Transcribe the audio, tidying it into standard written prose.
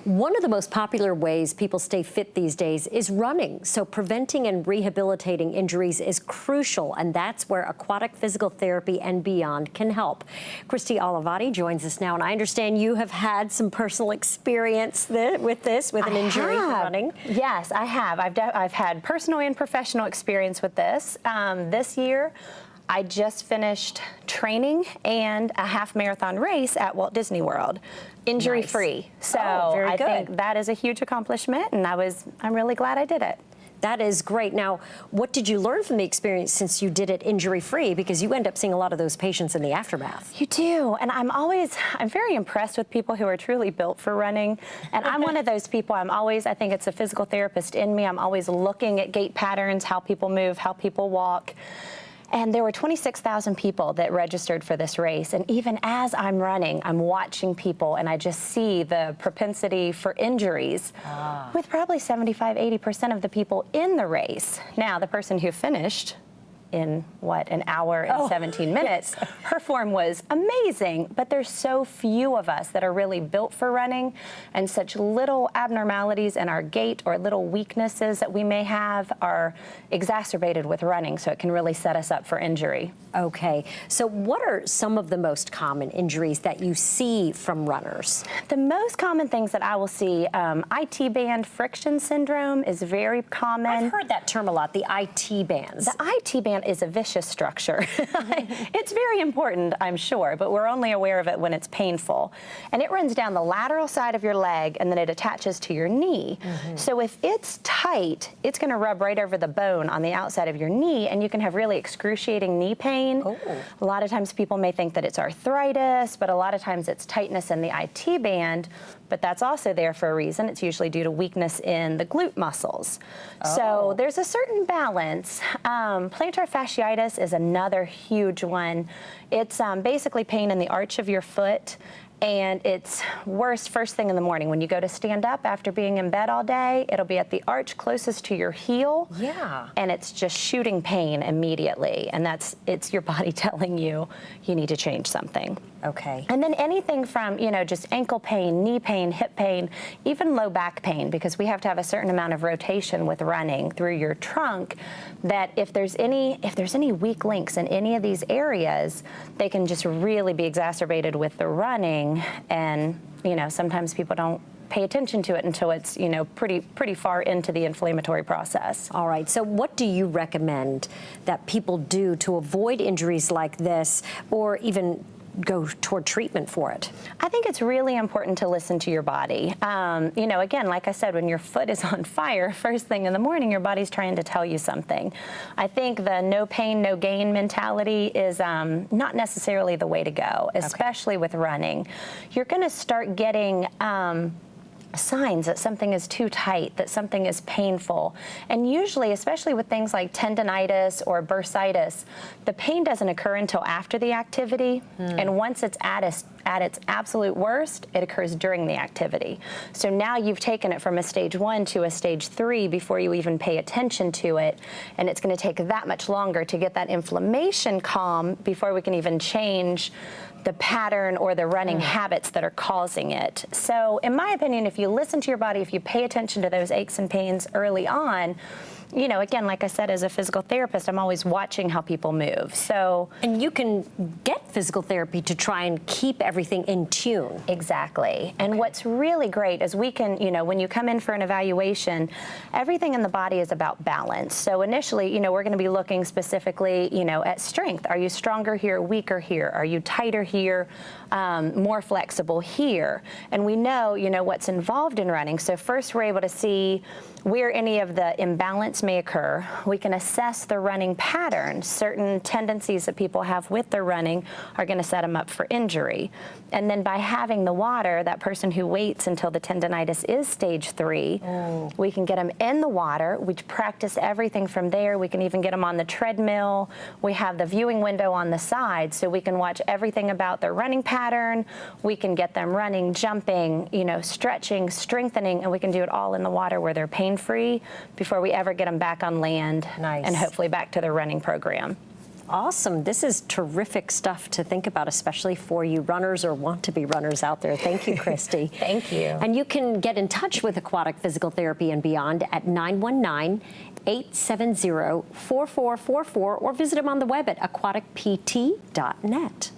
One of the most popular ways people stay fit these days is running. So preventing and rehabilitating injuries is crucial, and that's where aquatic physical therapy and beyond can help. Christy Olivati joins us now, and I understand you have had some personal experience with an injury from running. Yes, I have. I've had personal and professional experience with this. This year, I just finished training and a half marathon race at Walt Disney World, injury-free. Nice. So I think that is a huge accomplishment, and I'm really glad I did it. That is great. Now, what did you learn from the experience since you did it injury-free? Because you end up seeing a lot of those patients in the aftermath. You do, and I'm very impressed with people who are truly built for running. And I'm one of those people. I think it's a physical therapist in me. I'm always looking at gait patterns, how people move, how people walk. And there were 26,000 people that registered for this race. And even as I'm running, I'm watching people, and I just see the propensity for injuries with probably 75–80% of the people in the race. Now, the person who finished in, an hour and 17 minutes, her form was amazing. But there's so few of us that are really built for running, and such little abnormalities in our gait or little weaknesses that we may have are exacerbated with running, so it can really set us up for injury. Okay, so what are some of the most common injuries that you see from runners? The most common things that I will see, IT band friction syndrome is very common. I've heard that term a lot, the IT bands. The IT band is a vicious structure. It's very important, I'm sure, but we're only aware of it when it's painful. And it runs down the lateral side of your leg, and then it attaches to your knee. So if it's tight, it's going to rub right over the bone on the outside of your knee, and you can have really excruciating knee pain. A lot of times people may think that it's arthritis, but a lot of times it's tightness in the IT band, but that's also there for a reason. It's usually due to weakness in the glute muscles. So there's a certain balance. Plantar fasciitis is another huge one. It's basically pain in the arch of your foot. And it's worse first thing in the morning. When you go to stand up after being in bed all day, it'll be at the arch closest to your heel. Yeah. And it's just shooting pain immediately. And it's your body telling you need to change something. Okay. And then anything from, just ankle pain, knee pain, hip pain, even low back pain, because we have to have a certain amount of rotation with running through your trunk, that if there's any weak links in any of these areas, they can just really be exacerbated with the running. And, sometimes people don't pay attention to it until it's, pretty far into the inflammatory process. All right, so what do you recommend that people do to avoid injuries like this, or even go toward treatment for it? I think it's really important to listen to your body. Again, like I said, when your foot is on fire, first thing in the morning, your body's trying to tell you something. I think the no pain, no gain mentality is not necessarily the way to go, especially with running. You're going to start getting signs that something is too tight, that something is painful. And usually, especially with things like tendonitis or bursitis, the pain doesn't occur until after the activity. And once it's at its absolute worst, it occurs during the activity. So now you've taken it from a stage 1 to a stage 3 before you even pay attention to it. And it's going to take that much longer to get that inflammation calm before we can even change the pattern or the running habits that are causing it. So in my opinion, if you listen to your body, if you pay attention to those aches and pains early on, again, like I said, as a physical therapist, I'm always watching how people move. And you can get physical therapy to try and keep everything in tune. Exactly. And what's really great is we can, when you come in for an evaluation, everything in the body is about balance. So initially, we're going to be looking specifically, at strength. Are you stronger here, weaker here? Are you tighter here, more flexible here? And we know, what's involved in running. So first, we're able to see where any of the imbalance may occur. We can assess the running pattern. Certain tendencies that people have with their running are going to set them up for injury. And then by having the water, that person who waits until the tendonitis is stage 3, we can get them in the water. We practice everything from there. We can even get them on the treadmill. We have the viewing window on the side, so we can watch everything about their running pattern. We can get them running, jumping, stretching, strengthening, and we can do it all in the water where they're pain-free before we ever get them back on land and hopefully back to their running program. Awesome. This is terrific stuff to think about, especially for you runners or want to be runners out there. Thank you, Christy. Thank you. And you can get in touch with Aquatic Physical Therapy and Beyond at 919-870-4444 or visit them on the web at aquaticpt.net.